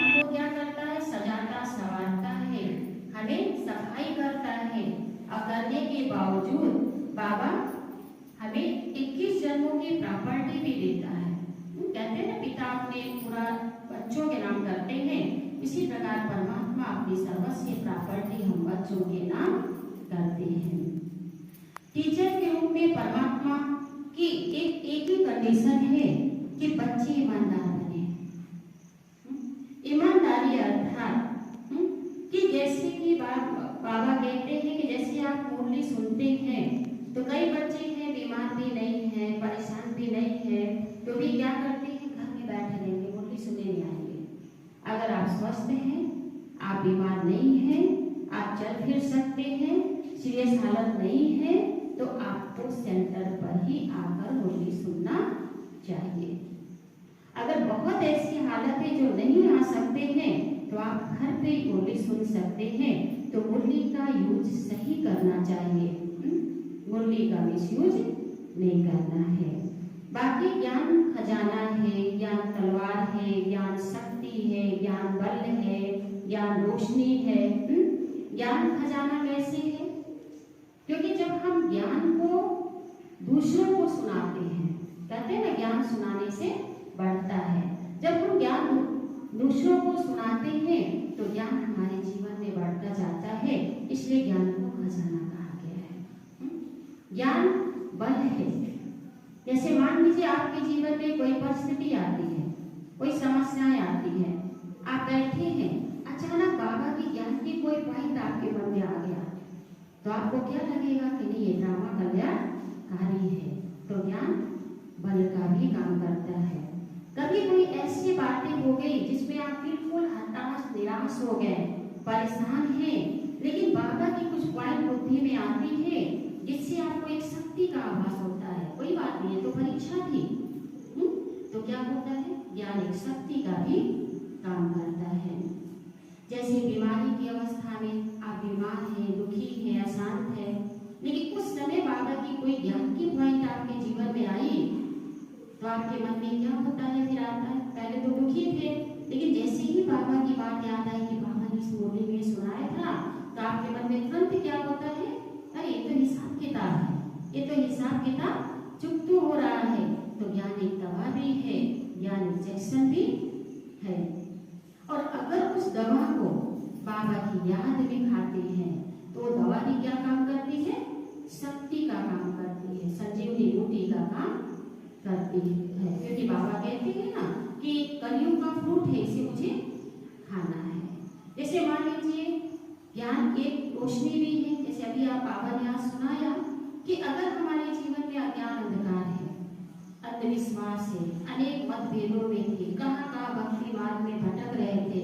हमको क्या करता है, सजाता संवारता है, हमें सफाई करता है। और करने के बावजूद बाबा हमें 21 जन्मों की प्रॉपर्टी भी देता है। कहते हैं ना, पिता अपने पूरा बच्चों के नाम करते हैं, इसी प्रकार परमात्मा अपनी सर्वस्व प्रॉपर्टी हम बच्चों के नाम करते हैं। टीचर के रूप में परमात्मा की एक ही कंडीशन है कि बच्चे ईमानदार बने। ईमानदारी अर्थात कि जैसे कि बाबा कहते हैं कि जैसे आप मुरली सुनते हैं तो कई बच्चे हैं बीमार भी नहीं है, परेशान भी नहीं है, तो भी क्या करते हैं, घर में बैठे रहेंगे, मुरली सुनने नहीं आएंगे। अगर आप स्वस्थ हैं, आप बीमार नहीं हैं, आप चल फिर सकते हैं, सीरियस हालत नहीं है, तो आपको सेंटर पर ही आकर मुरली सुनना चाहिए। अगर बहुत ऐसी हालत है जो नहीं आ सकते हैं तो आप घर पे ही मुरली सुन सकते हैं। तो मुरली का यूज सही करना चाहिए, मुरली का मिसयूज नहीं करना है। बाकी ज्ञान खजाना है, ज्ञान तलवार है, ज्ञान शक्ति है, ज्ञान बल है, ज्ञान रोशनी है। ज्ञान खजाना कैसे है? क्योंकि जब हम ज्ञान को दूसरों को सुनाते हैं, कहते हैं ना ज्ञान सुनाने से बढ़ता है। जब हम ज्ञान दूसरों को सुनाते हैं तो ज्ञान हमारे जीवन में बढ़ता जाता है, इसलिए ज्ञान को खजाना कहा गया है। ज्ञान बल है। जैसे मान लीजिए आपके जीवन में कोई परिस्थिति आती है, कोई समस्याएं आती है, आप बैठे हैं, अचानक बाबा की ज्ञान की कोई पॉइंट आपके मन में आ गया, तो आपको क्या लगेगा कि नहीं, ये ड्रामा कल्याणकारी है। तो ज्ञान बल का भी काम करता है। कभी कोई ऐसी बातें हो गई जिसमें आप बिल्कुल हताश निराश हो गए, परेशान हैं, लेकिन बाबा की कुछ पॉइंट बुद्धि में आती है जिससे आपको एक शक्ति का आभास होता है। कोई बात नहीं है, तो परीक्षा थी, तो क्या होता है, ज्ञान एक शक्ति का भी काम करता है। जैसे बीमारी की अवस्था में आप बीमार हैं, दुखी हैं, अशांत हैं, लेकिन उस समय बाबा की कोई ज्ञान की पॉइंट आपके जीवन में आई तो आपके मन में क्या होता है, फिर आता है, पहले तो दुखी थे, लेकिन जैसे ही बाबा की बात याद आई कि बाबा ने इस मुरली में सुनाया था, तो आपके मन में तुरंत क्या होता है, अरे ये तो हिसाब किताब है, ये तो हिसाब किताब चुप तो हो रहा है। तो ज्ञान एक दवा भी है, ज्ञान इंजेक्शन भी है। और अगर उस दवा को बाबा की याद भी खाते हैं तो दवा भी क्या काम करती है, शक्ति का काम करती है, संजीवनी बूटी का काम करती है। क्योंकि बाबा कहते हैं ना कि कलयुग का फ्रूट है, इसे मुझे खाना है। जैसे मान लीजिए ज्ञान एक रोशनी भी है, जैसे अभी आप बाबा ने आज सुनाया कि अगर हमारे जीवन में अज्ञान अंधकार है, अंधविश्वास है, अनेक मतभेदों में थे, कहाँ कहाँ भक्ति मार्ग में भटक रहे थे,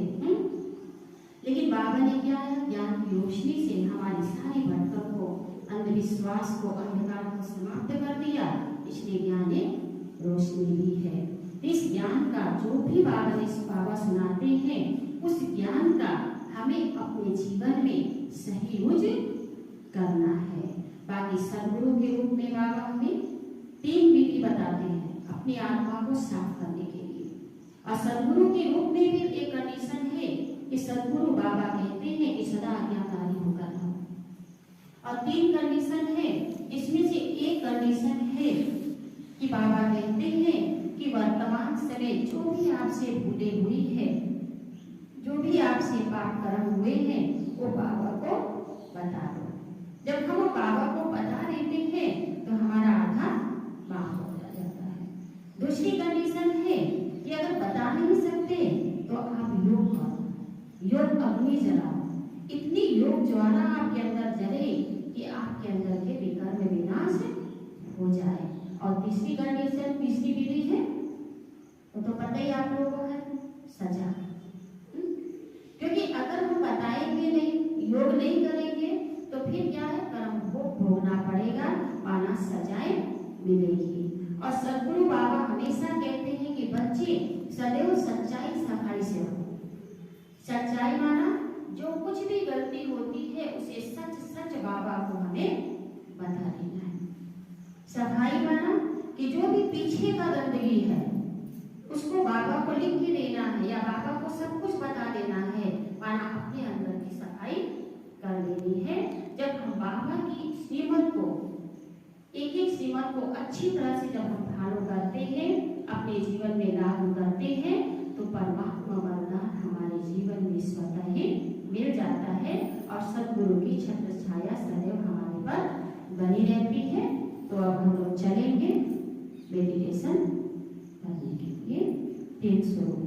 लेकिन बाबा ने क्या है, ज्ञान की रोशनी से हमारी सारी भटक को, अंधविश्वास को, अंधकार को समाप्त कर दिया। इसलिए ज्ञान एक रोशनी भी है। इस ज्ञान का जो भी बाबा सुनाते हैं, उस ज्ञान का हमें अपने जीवन में सही यूज करना है। बाकी सदगुरु के रूप में बाबा हमें 3 विधि बताते हैं अपनी आत्मा को साफ करने के लिए। और सदगुरु के रूप में भी एक कंडीशन है कि सदगुरु बाबा कहते हैं कि सदा आज्ञाकारी होकर रहो। और 3 कंडीशन है, इसमें से एक कंडीशन है कि बाबा कहते हैं कि वर्तमान समय जो भी आपसे भूले हुई है, जो भी आपसे पाप कर्म हुए हैं, वो बाबा को बता दो। जब हम बाबा को बता देते हैं तो हमारा आधा माफ हो जाता है। दूसरी कंडीशन है कि अगर बता नहीं सकते तो आप योग करो, योग अग्नि जलाओ, इतनी योग ज्वाला आपके अंदर जले कि आपके अंदर के विकर्म विनाश हो जाए। और तीसरी कंडीशन, तीसरी विधि है वो तो पता ही आप लोगों को है, सजा। क्योंकि अगर हम बताएंगे नहीं, योग नहीं करेंगे तो फिर क्या है, कर्म भोग भोगना पड़ेगा, माना सजाएं मिलेगी। और सदगुरु बाबा हमेशा कहते हैं कि बच्चे सदैव सच्चाई सफाई से रहो। सच्चाई माना जो कुछ भी गलती होती है उसे सच सच बाबा को हमें बता देना है। सफाई माना कि जो भी पीछे का गंदगी है उसको बाबा बाबा को लिख के देना है या बाबा को सब कुछ बता देना है, माना अपने अंदर की सफाई कर लेनी है। जब हम बाबा की श्रीमत को, एक एक श्रीमत को अच्छी तरह से जब हम फॉलो करते हैं, अपने जीवन में लागू करते हैं, तो परमात्मा वरदान हमारे जीवन में स्वतः ही मिल जाता है और सद्गुरु की छत्र छाया सदैव हमारे पर बनी रहती है। तो अब हम लोग चलेंगे मेडिटेशन करने के लिए 3 स्वरूप